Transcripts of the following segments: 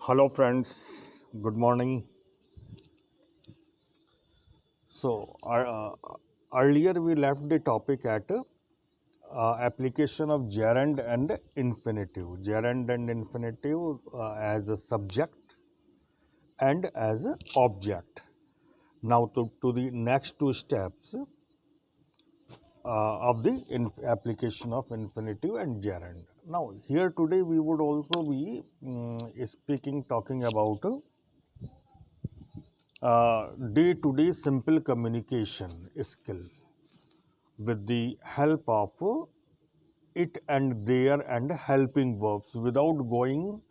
Hello, friends. Good morning. Earlier we left the topic at application of gerund and infinitive. Gerund and infinitive as a subject and as an object. Now to the next two steps of the application of infinitive and gerund. Now here today we would also be talking about day-to-day simple communication skill with the help of it and there and helping verbs without going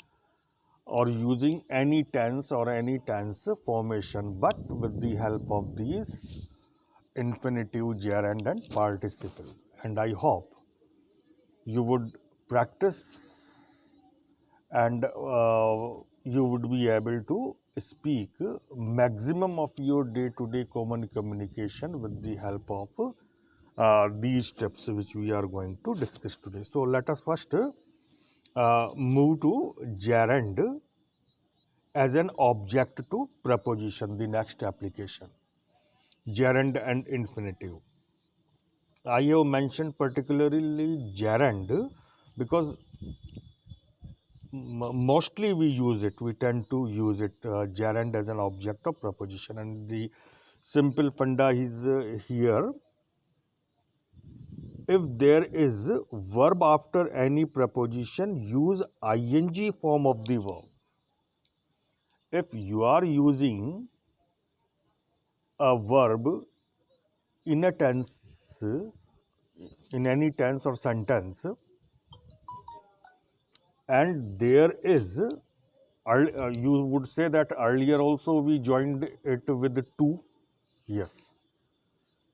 or using any tense or any tense formation, but with the help of these infinitive, gerund and participle. And I hope you would practice and you would be able to speak maximum of your day-to-day common communication with the help of these steps which we are going to discuss today. So let us first move to gerund as an object to preposition, the next application, gerund and infinitive. I have mentioned particularly gerund because mostly we use it, we tend to use it, gerund as an object of preposition, and the simple funda is here. If there is verb after any preposition, use ing form of the verb. If you are using a verb in a tense, in any tense or sentence, and there is, you would say that earlier also we joined it with to. Yes,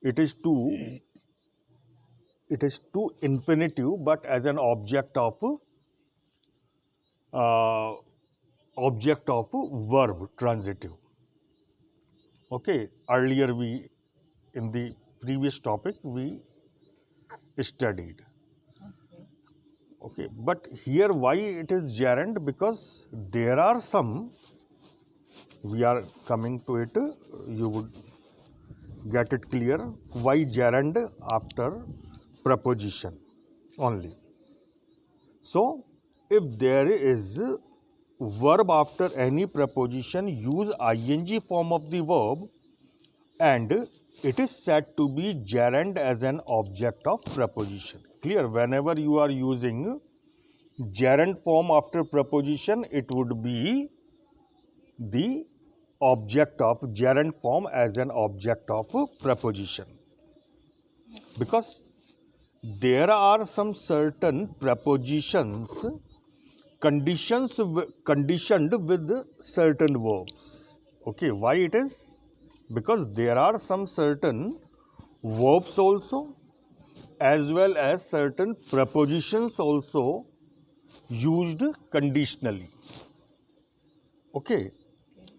it is to, it is to infinitive, but as an uh, object of verb transitive. Okay, earlier we, in the previous topic, we studied. Okay, but here why it is gerund? Because there are some, we are coming to it, you would get it clear why gerund after preposition only. So, if there is verb after any preposition, use ing form of the verb, and it is said to be gerund as an object of preposition. Clear? Whenever you are using gerund form after preposition, it would be the object of gerund form as an object of preposition, because there are some certain prepositions conditioned with certain verbs. Okay, why it is? Because there are some certain verbs also, as well as certain prepositions also used conditionally. Okay,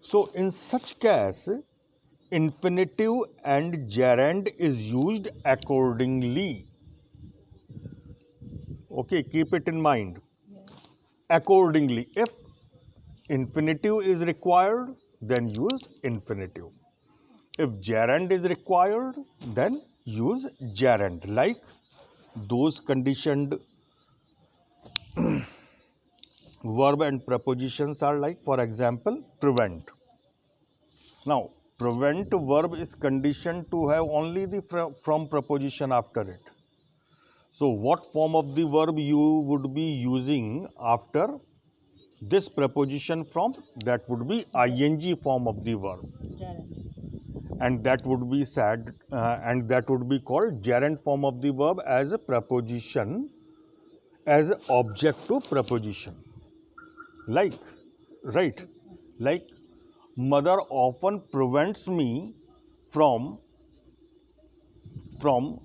so in such case, infinitive and gerund is used accordingly. Okay, keep it in mind. Accordingly, if infinitive is required, then use infinitive. If gerund is required, then use gerund. Like those conditioned verb and prepositions are like, for example, prevent. Now, prevent verb is conditioned to have only the from preposition after it. So, what form of the verb you would be using after this preposition from? That would be ing form of the verb. And that would be said, and that would be called gerund form of the verb as a preposition, as object to preposition. Like, right? Like, mother often prevents me from from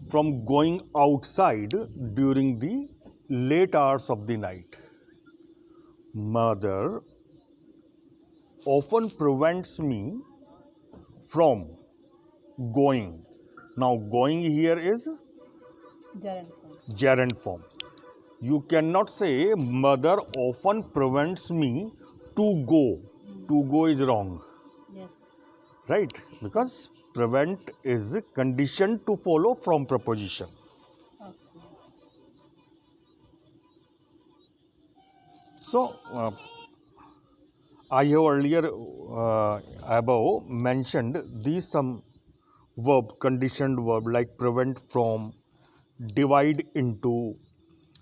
from going outside during the late hours of the night. Mother often prevents me from going. Now, going here is gerund form. You cannot say mother often prevents me to go. To go is wrong, Yes. right? Because prevent is conditioned to follow from preposition. Okay. So, I have earlier above mentioned these some verb, conditioned verb like prevent from, divide into,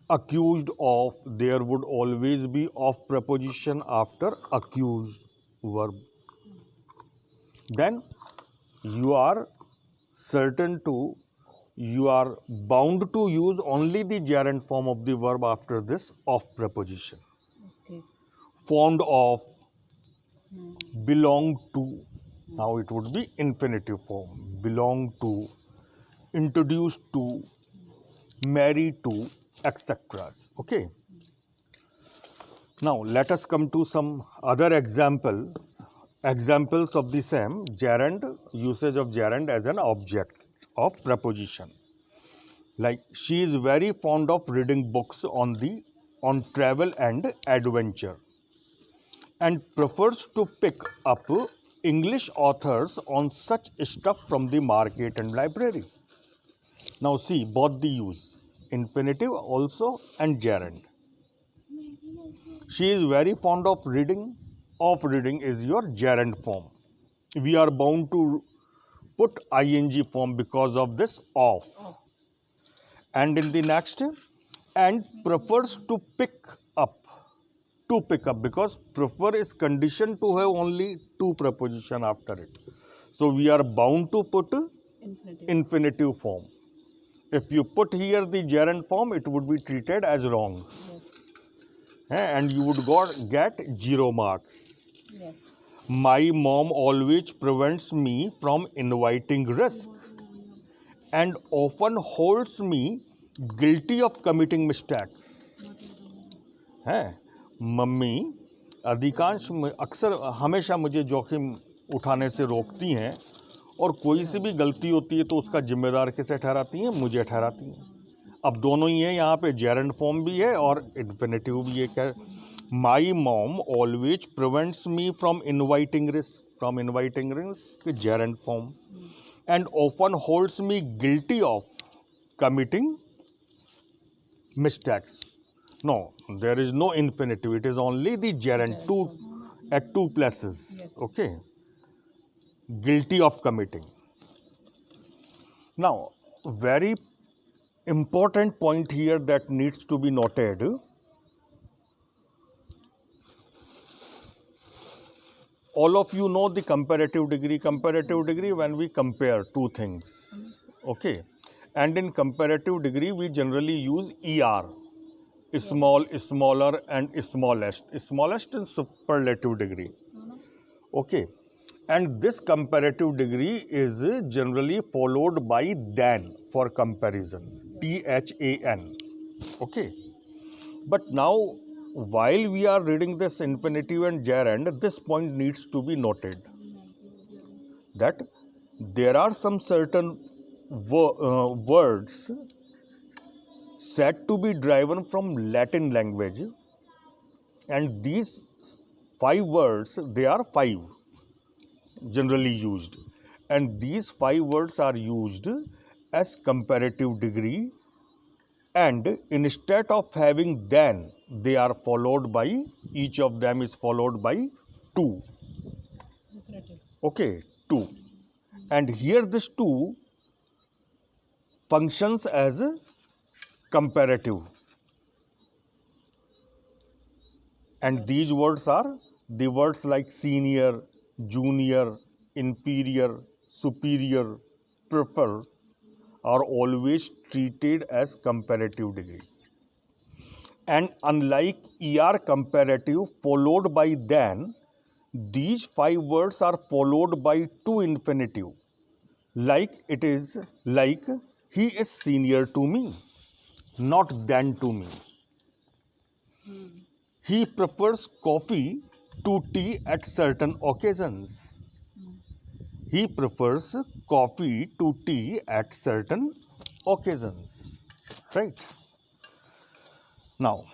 accused of. There would always be of preposition after accused verb. Then you are certain to, you are bound to use only the gerund form of the verb after this of preposition. Okay. Fond of, Hmm. belong to. Now it would be infinitive form. Belong to, introduce to, marry to, etc. Okay. Now let us come to some other examples of the same gerund, usage of gerund as an object of preposition. Like she is very fond of reading books on travel and adventure, and prefers to pick up English authors on such stuff from the market and library. Now see both the use, infinitive also and gerund. She is very fond of reading. Of reading is your gerund form. We are bound to put ing form because of this of. And in the next, and prefers to pick up. To pick up, because prefer is conditioned to have only two preposition after it. So we are bound to put Infinitive. infinitive form. If you put here the gerund form, it would be treated as wrong. Yes. And you would get 0 marks. Yes. My mom always prevents me from inviting risk and often holds me guilty of committing mistakes. है mummy अक्सर हमेशा मुझे जोखिम उठाने से रोकती हैं, और कोई सी भी गलती होती है तो उसका जिम्मेदार किसे ठहराती हैं? मुझे ठहराती हैं. अब दोनों ही है, यहाँ पे जेरेंड फॉर्म भी है और इन्फिनेटिव भी है. क्या? My mom always prevents me from inviting risk, gerund form. And often holds me guilty of committing mistakes. No, there is no infinitive. It is only the gerund, two at two places. Yes. Okay. Guilty of committing. Now, very important point here that needs to be noted. All of you know the comparative degree. Comparative degree, when we compare two things. Okay. And in comparative degree, we generally use ER. Small, smaller, and smallest. Smallest in superlative degree. Okay. And this comparative degree is generally followed by than for comparison. THAN. Okay. But now, while we are reading this infinitive and gerund, this point needs to be noted that there are some certain words said to be derived from Latin language, and these 5 words, they are 5 generally used, and these 5 words are used as comparative degree, and instead of having than, they are followed by, each of them is followed by 2. Infinitive. Okay, 2. And here this 2 functions as comparative, and these words are the words like senior, junior, inferior, superior, prefer are always treated as comparative degree. And unlike ER comparative followed by than, these 5 words are followed by 2 infinitive. Like it is like he is senior to me, not than to me. He prefers coffee to tea at certain occasions. He prefers coffee to tea at certain occasions. Right? Now,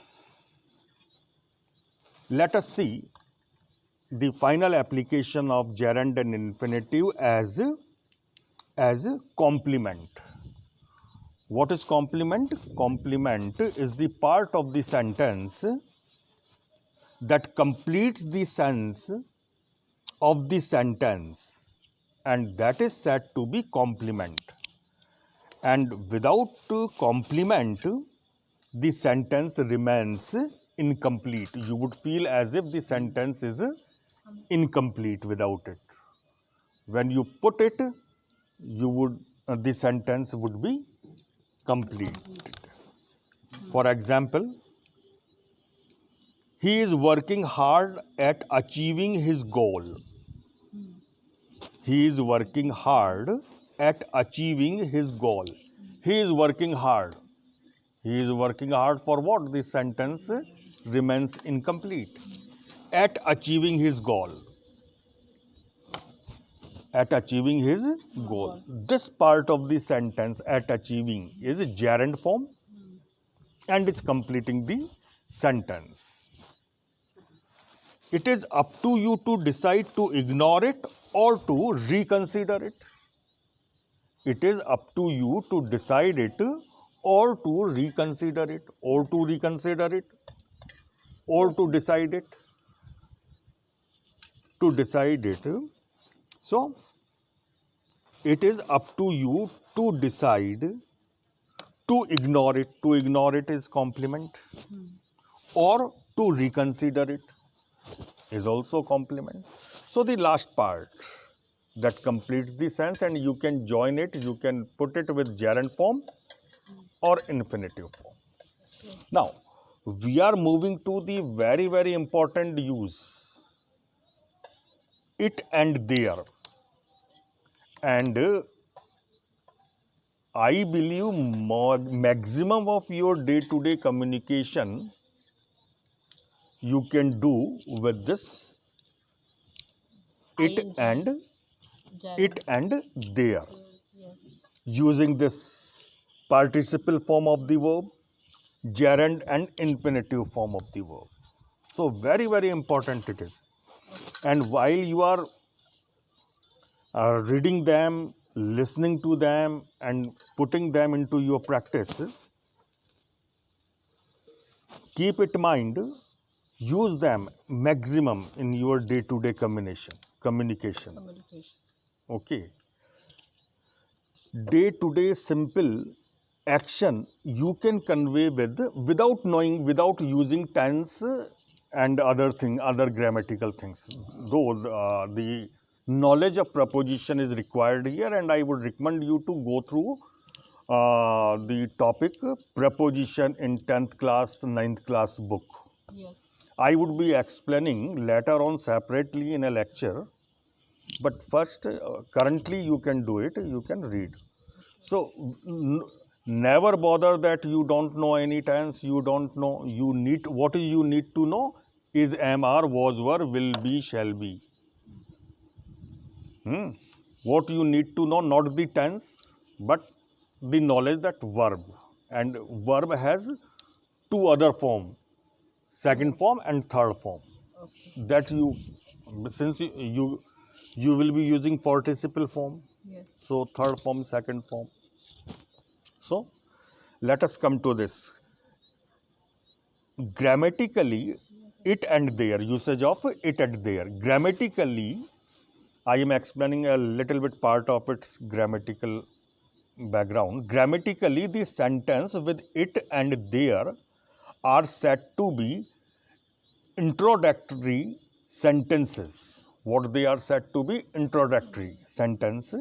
let us see the final application of gerund and infinitive as complement. What is complement? Complement is the part of the sentence that completes the sense of the sentence, and that is said to be complement. And without complement, the sentence remains incomplete. You would feel as if the sentence is incomplete without it. When you put it, you would the sentence would be complete. For example, he is working hard at achieving his goal. He is working hard at achieving his goal. He is working hard. He is working hard for what? The sentence remains incomplete. At achieving his goal. At achieving his goal. This part of the sentence, at achieving, is a gerund form and it's completing the sentence. It is up to you to decide to ignore it or to reconsider it. It is up to you to decide it or to reconsider it, or to reconsider it, or to decide it. To decide it. So, it is up to you to decide to ignore it. To ignore it is complement. Or to reconsider it is also complement. So, the last part that completes the sense, and you can join it, you can put it with gerund form or infinitive form. Now, we are moving to the very, very important use, it and there. And I believe maximum of your day-to-day communication you can do with this it ING. and it and there, Yes. using this participle form of the verb, gerund and infinitive form of the verb. So very, very important it is. And while you are reading them, listening to them and putting them into your practice, keep it in mind, use them maximum in your day-to-day communication. Okay. Day-to-day simple action you can convey without knowing, without using tense and other grammatical things. Though the knowledge of preposition is required here, and I would recommend you to go through the topic preposition in 10th class, 9th class book. Yes. I would be explaining later on separately in a lecture, but first currently you can do it, you can read. So never bother that you don't know any tense, you don't know, you need, what you need to know is am, are, was, were, will be, shall be. What you need to know, not the tense, but the knowledge that verb, and verb has two other form, second form and third form. Okay. That you, since you will be using participle form, Yes. so third form, second form. So let us come to this. Grammatically, it and there, usage of it and there. Grammatically, I am explaining a little bit part of its grammatical background. Grammatically, the sentence with it and there are said to be introductory sentences. What they are said to be? Introductory sentence.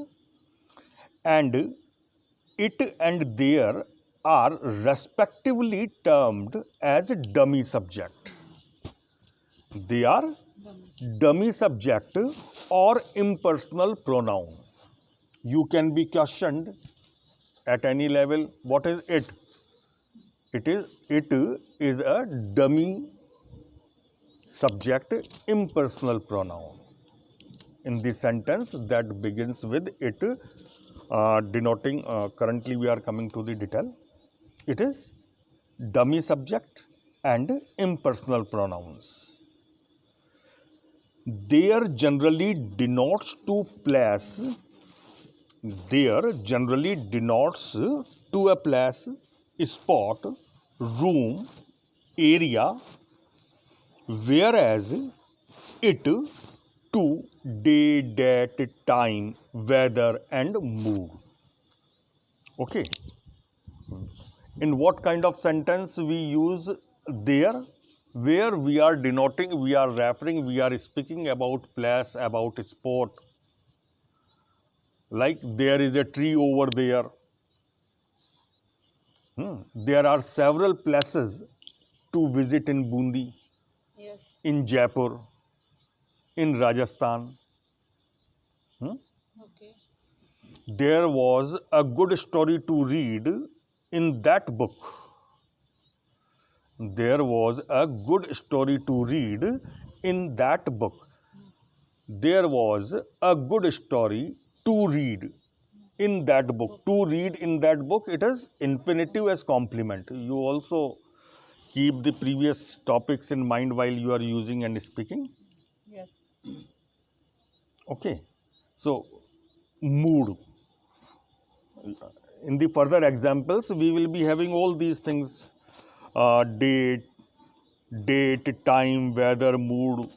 And it and there are respectively termed as dummy subject. They are dummy subject or impersonal pronoun. You can be questioned at any level. What is it? It is a dummy subject impersonal pronoun in the sentence that begins with it, denoting, currently we are coming to the detail. It is dummy subject and impersonal pronouns. there generally denotes to place. There generally denotes to a place, spot, room, area, whereas it to day, date, time, weather, and mood. Okay. In what kind of sentence we use there? Where we are denoting, we are referring, we are speaking about place, about spot. Like there is a tree over there. There are several places to visit in Bundi, Yes. in Jaipur, in Rajasthan. Okay. There was a good story to read in that book. There was a good story to read in that book. There was a good story to read in that book. To read in that book, it is infinitive as complement. You also keep the previous topics in mind while you are using and speaking. Yes. Okay. So, mood. In the further examples, we will be having all these things, date, time, weather, mood.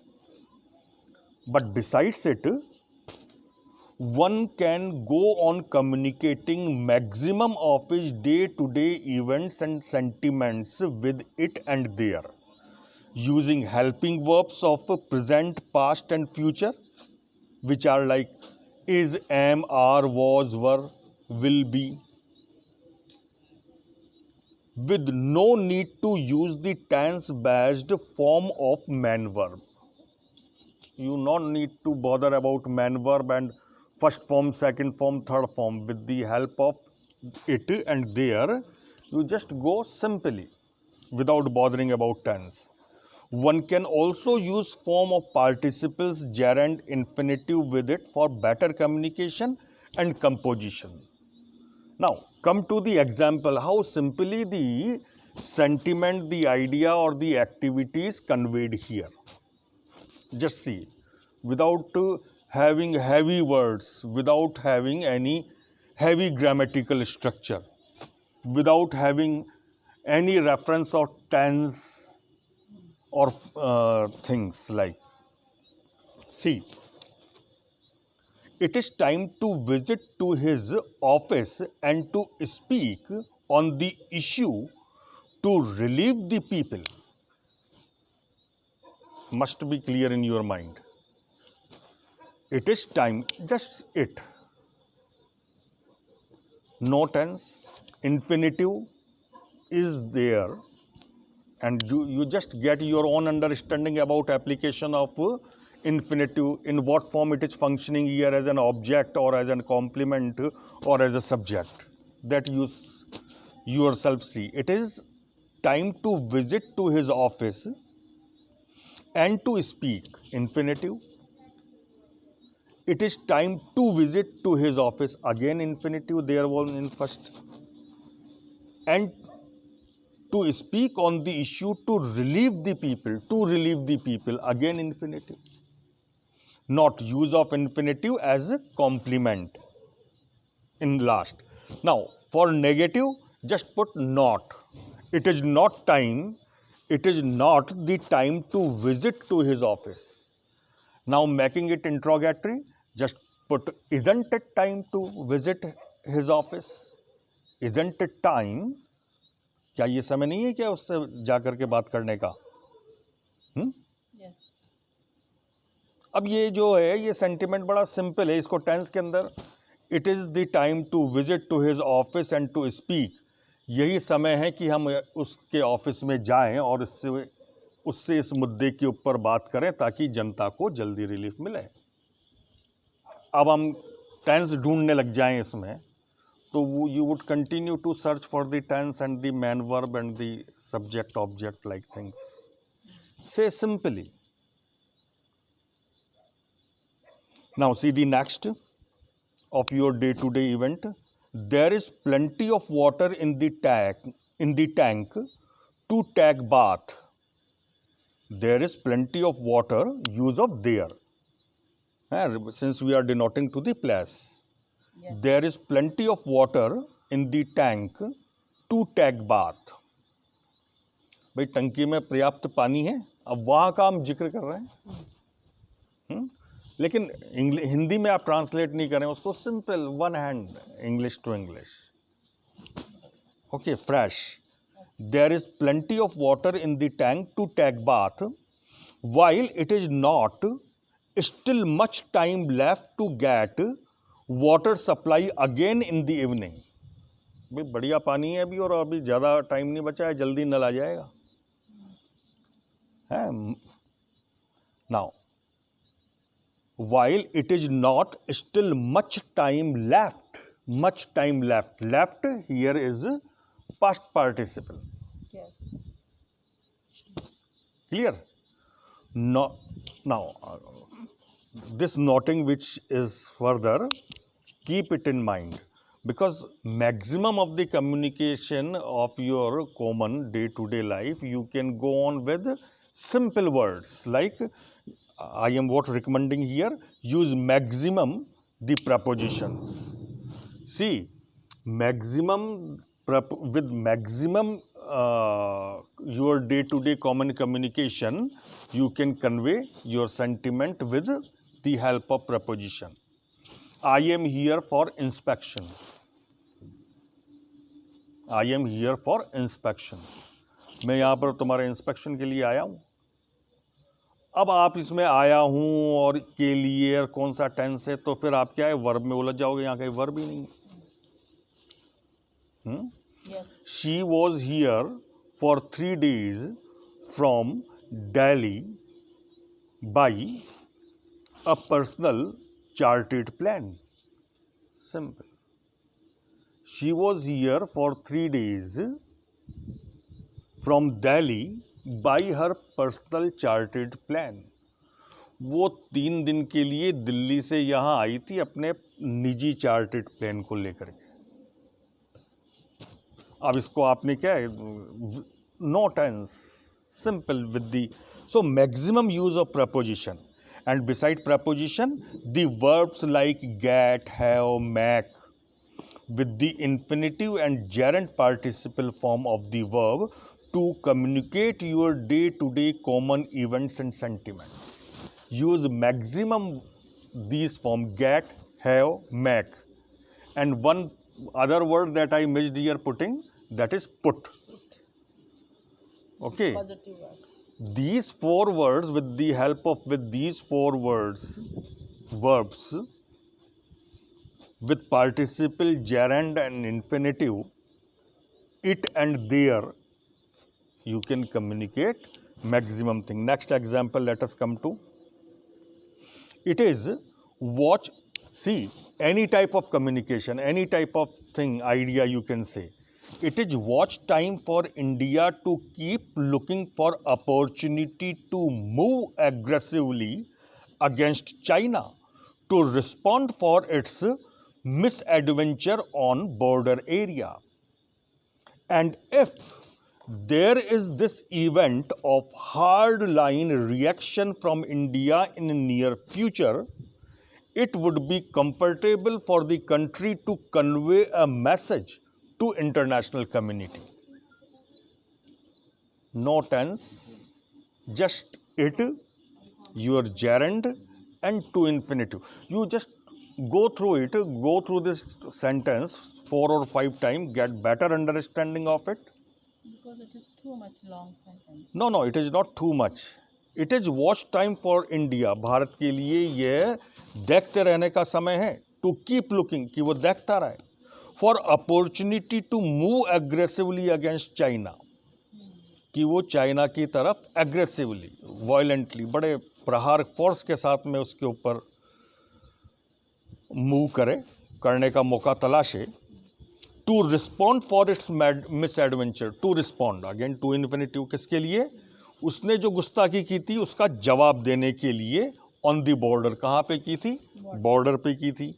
But besides it, one can go on communicating maximum of his day-to-day events and sentiments with it and there, using helping verbs of present, past, and future, which are like is, am, are, was, were, will be, with no need to use the tense-based form of man verb. You don't need to bother about man verb and first form, second form, third form. With the help of it and there, you just go simply without bothering about tense. One can also use form of participles, gerund, infinitive with it for better communication and composition. Now, come to the example how simply the sentiment, the idea, or the activity is conveyed here. Just see, without having heavy words, without having any heavy grammatical structure, without having any reference or tense or things like, see, it is time to visit to his office and to speak on the issue to relieve the people. Must be clear in your mind. It is time, just it. No tense, infinitive is there, and you just get your own understanding about application of infinitive, in what form it is functioning here as an object or as a complement or as a subject. That you yourself see. It is time to visit to his office and to speak, infinitive. It is time to visit to his office, again infinitive, there was in first. And to speak on the issue to relieve the people, again infinitive. Not use of infinitive as a complement in last. Now, for negative, just put not. It is not time, it is not the time to visit to his office. Now, making it interrogatory, just put isn't it time to visit his office? Isn't it time? क्या ये समय नहीं है क्या उससे जाकर के बात करने का? Yes. अब ये जो है ये सेंटिमेंट बड़ा सिंपल है, इसको टेंस के अंदर it is the time to visit to his office and to speak, यही समय है कि हम उसके ऑफिस में जाएं और उससे इस मुद्दे के ऊपर बात करें ताकि जनता को जल्दी रिलीफ मिले. अब हम टेंस ढूंढने लग जाएं इसमें, तो you would continue to search for the tense and the man verb and the subject object like things. Say simply. Now see the next of your day-to-day event. There is plenty of water in the tank to take bath. there is plenty of water, use of there. Since we are denoting to the place. Yes. There is plenty of water in the tank to take bath. भाई टंकी में पर्याप्त पानी है, अब वहाँ का हम जिक्र कर रहे हैं। लेकिन हिंदी में आप ट्रांसलेट नहीं करें उसको, simple one hand English to English. Okay, fresh. There is plenty of water in the tank to take bath, while it is not still much time left to get water supply again in the evening. भाई बढ़िया पानी है अभी और अभी ज़्यादा time नहीं बचा है, जल्दी नल आ जाएगा। है now, while it is not still much time left, much time left, left here is past participle. Yes. Clear? No, now this noting which is further, keep it in mind, because maximum of the communication of your common day-to-day life you can go on with simple words like I am what recommending here, use maximum the prepositions. See, maximum with maximum your day-to-day common communication, you can convey your sentiment with the help of preposition. I am here for inspection. I am here for inspection. मैं यहाँ पर तुम्हारे inspection के लिए आया हूँ। अब आप इसमें आया हूँ और के लिए और कौन सा टेंस है, तो फिर आप क्या है, वर्ब में उलझ जाओगे। यहाँ कहीं वर्ब ही नहीं है। Yes. She was here for 3 days from Delhi by a personal chartered plane. Simple. She was here for 3 days from Delhi by her personal chartered plane. वो 3 दिन के लिए दिल्ली से यहाँ आई थी अपने निजी चार्टेड प्लेन को लेकर के। अब इसको आपने क्या है, no tense, simple with the, so maximum use of preposition, and beside preposition the verbs like get, have, make with the infinitive and gerund participle form of the verb to communicate your day-to-day common events and sentiments. Use maximum these form get, have, make, and one other word that I missed here putting, that is put. Okay. Positive words. These 4 words, with the help of these 4 words, verbs with participle, gerund and infinitive, it and there, you can communicate maximum thing. Next example, let us come to. It is watch, see, any type of communication, any type of thing, idea you can say. It is watch time for India to keep looking for opportunity to move aggressively against China to respond for its misadventure on border area. And if there is this event of hard line reaction from India in the near future, it would be comfortable for the country to convey a message to international community. No tense, just it, your gerund and to infinitive. You just go through it, go through this sentence 4 or 5 times, get better understanding of it. Because it is too much long sentence. No, it is not too much. It is watch time for India. Bharat के लिए ये देखते रहने का समय है. To keep looking, कि वो देखता रहे. For opportunity to move aggressively against China, कि वो चाइना की तरफ aggressively, violently, बड़े प्रहार फोर्स के साथ में उसके ऊपर मूव करने का मौका तलाशे. To respond for its misadventure, to respond again to infinitive, किसके लिए, उसने जो गुस्ताखी की थी उसका जवाब देने के लिए. ऑन द बॉर्डर, कहाँ पे की थी, बॉर्डर पे की थी.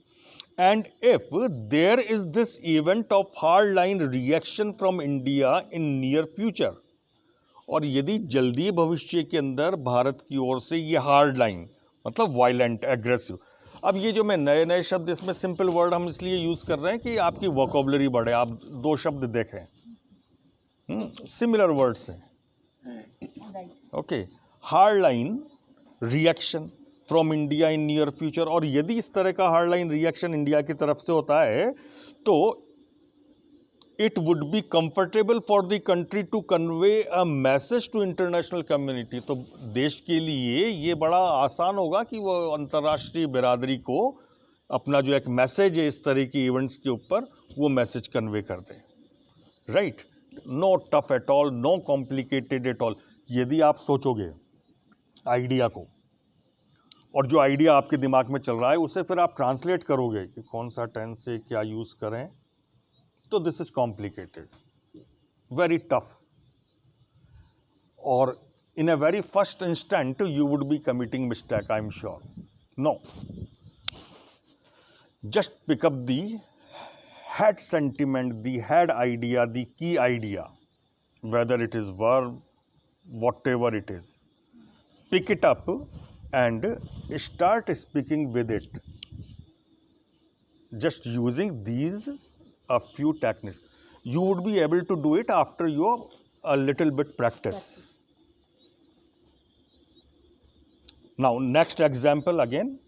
And if there is this event of hard line reaction from India in near future, और यदि जल्दी भविष्य के अंदर भारत की ओर से ये हार्ड लाइन, मतलब वायलेंट, एग्रेसिव। अब ये जो मैं नए नए शब्द, इसमें सिंपल वर्ड हम इसलिए यूज कर रहे हैं कि आपकी वोकेबलरी बढ़े। आप दो शब्द देखें, सिमिलर वर्ड्स हैं। Right. Okay, hard line reaction from India in near future. और यदि इस तरह का हार्ड लाइन रिएक्शन इंडिया की तरफ से होता है तो it would be comfortable for the country to convey a message to international community। तो देश के लिए ये बड़ा आसान होगा कि वो अंतर्राष्ट्रीय बिरादरी को अपना जो एक मैसेज है इस तरह की इवेंट्स के ऊपर, वो मैसेज कन्वे कर दें। Right, no tough at all, no complicated at all. यदि आप सोचोगे आइडिया को, और जो आइडिया आपके दिमाग में चल रहा है उसे फिर आप ट्रांसलेट करोगे कि कौन सा टेंस से क्या यूज़ करें, तो this is complicated, very tough, और in a very first instant you would be committing mistake, I am sure. No, just pick up the head sentiment, the head idea, the key idea, whether it is verb, whatever it is, pick it up and start speaking with it, just using these a few techniques. You would be able to do it after your a little bit practice. Now next example again.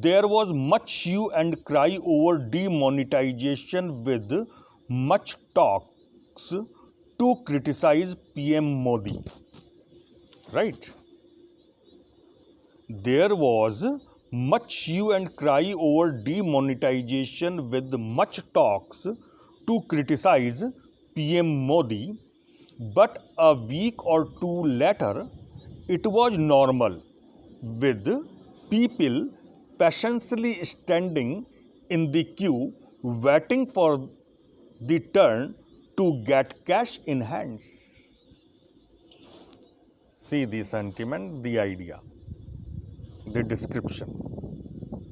There was much hue and cry over demonetization, with much talks to criticize PM Modi. Right? There was much hue and cry over demonetization, with much talks to criticize PM Modi, but a week or two later it was normal, with people patiently standing in the queue waiting for the turn to get cash in hands. See the sentiment, the idea, the description.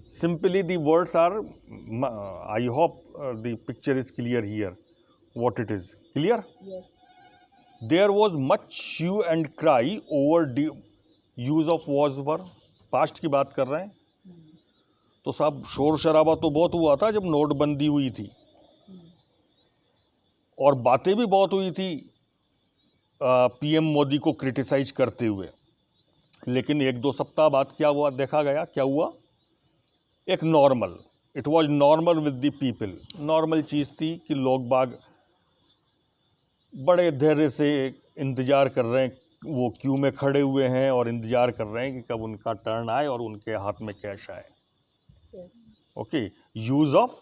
Simply the words are, I hope the picture is clear here, what it is. Clear? Yes. There was much hue and cry over the use of was verb, past की बात कर रहे हैं। तो साहब शोर शराबा तो बहुत हुआ था जब नोटबंदी हुई थी, और बातें भी बहुत हुई थी पीएम मोदी को क्रिटिसाइज करते हुए। लेकिन एक दो सप्ताह बाद क्या हुआ, देखा गया क्या हुआ, एक normal, it was normal with the people. Normal चीज़ थी कि लोग बाग बड़े धैर्य से इंतज़ार कर रहे हैं, वो क्यू में खड़े हुए हैं और इंतज़ार कर रहे हैं कि कब उनका टर्न आए और उनके हाथ में कैश आए। Yes. Okay, use of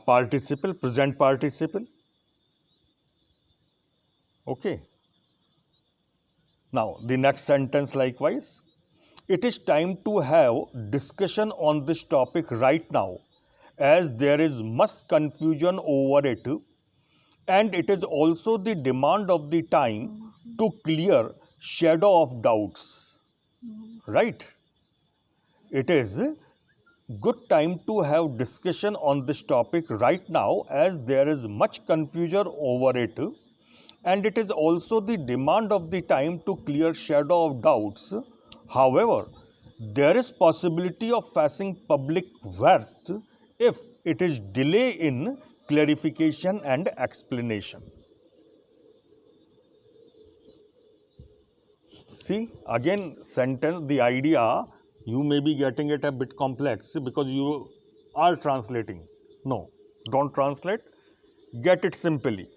participle, present participle. Okay. Now the next sentence likewise. It is time to have discussion on this topic right now, as there is much confusion over it, and it is also the demand of the time to clear shadow of doubts. Right? It is good time to have discussion on this topic right now, as there is much confusion over it, and it is also the demand of the time to clear shadow of doubts. However, there is possibility of facing public wrath if it is delay in clarification and explanation. See, again sentence, the idea, you may be getting it a bit complex because you are translating. No, don't translate, get it simply.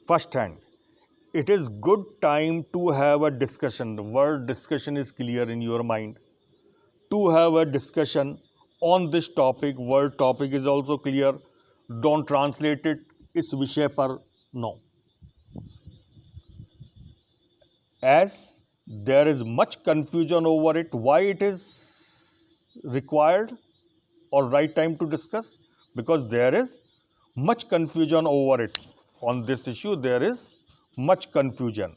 First hand, it is good time to have a discussion. The word discussion is clear in your mind. To have a discussion on this topic, word topic is also clear. Don't translate it, इस विषय पर, no. As there is much confusion over it, why it is required or right time to discuss? Because there is much confusion over it. On this issue there is much confusion,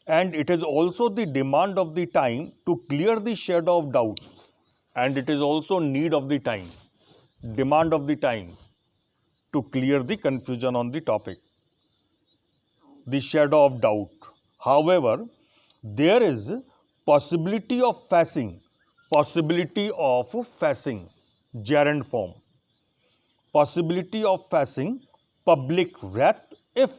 and it is also the demand of the time to clear the shadow of doubt, and it is also need of the time, demand of the time to clear the confusion on the topic. the shadow of doubt. However, there is possibility of facing gerund form, possibility of facing public wrath if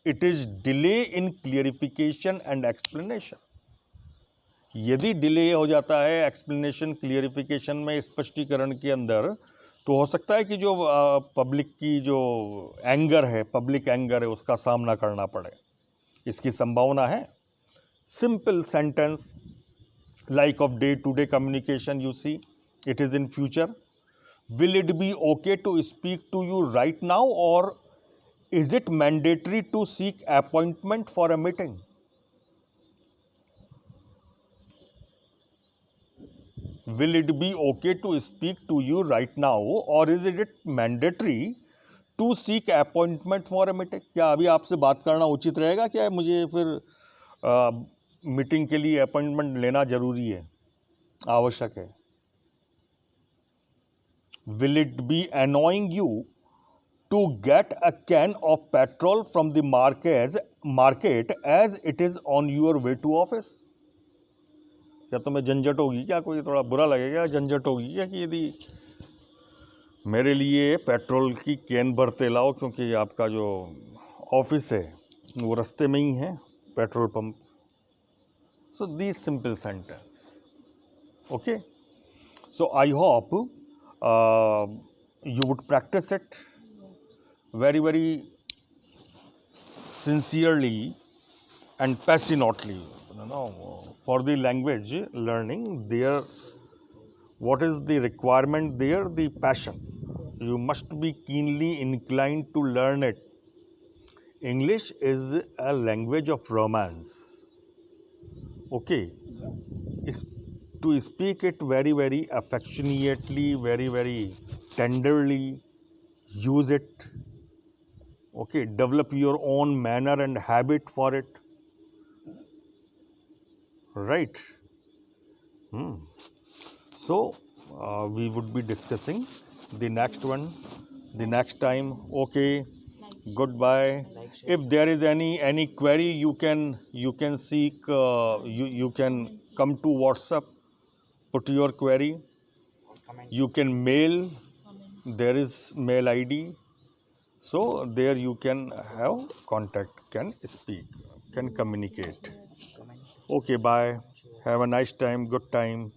it is delay in clarification and explanation. यदि delay हो जाता है explanation clarification में, स्पष्टीकरण के अंदर, तो हो सकता है कि जो पब्लिक की जो एंगर है, पब्लिक एंगर है, उसका सामना करना पड़े, इसकी संभावना है. Simple sentence like of day to day communication, you see, it is in future. Will it be okay to speak to you right now, or is it mandatory to seek appointment for a meeting? Will it be okay to speak to you right now, or is it mandatory to seek appointment for a meeting? क्या अभी आपसे बात करना उचित रहेगा? क्या मुझे फिर मीटिंग के लिए अपॉइंटमेंट लेना जरूरी है, आवश्यक है? Will it be annoying you to get a can of petrol from the market as it is on your way to office? क्या तुम्हें झंझट होगी क्या, कोई थोड़ा बुरा लगेगा, झंझट होगी क्या कि यदि मेरे लिए पेट्रोल की कैन भरते लाओ, क्योंकि आपका जो ऑफिस है वो रास्ते में ही है, petrol pump. So these simple sentence. Okay. So I hope you would practice it very, very sincerely and passionately. For the language learning, there, what is the requirement there? The passion. You must be keenly inclined to learn it. English is a language of romance. Okay. To speak it very, very affectionately, very, very tenderly, use it. Okay, develop your own manner and habit for it. Right. So, we would be discussing the next one, the next time. Okay, goodbye. If there is any query, you can seek, you can come to WhatsApp, put your query. You can mail, there is mail ID. So there you can have contact, can speak, can communicate. Okay, bye. Have a nice time, good time.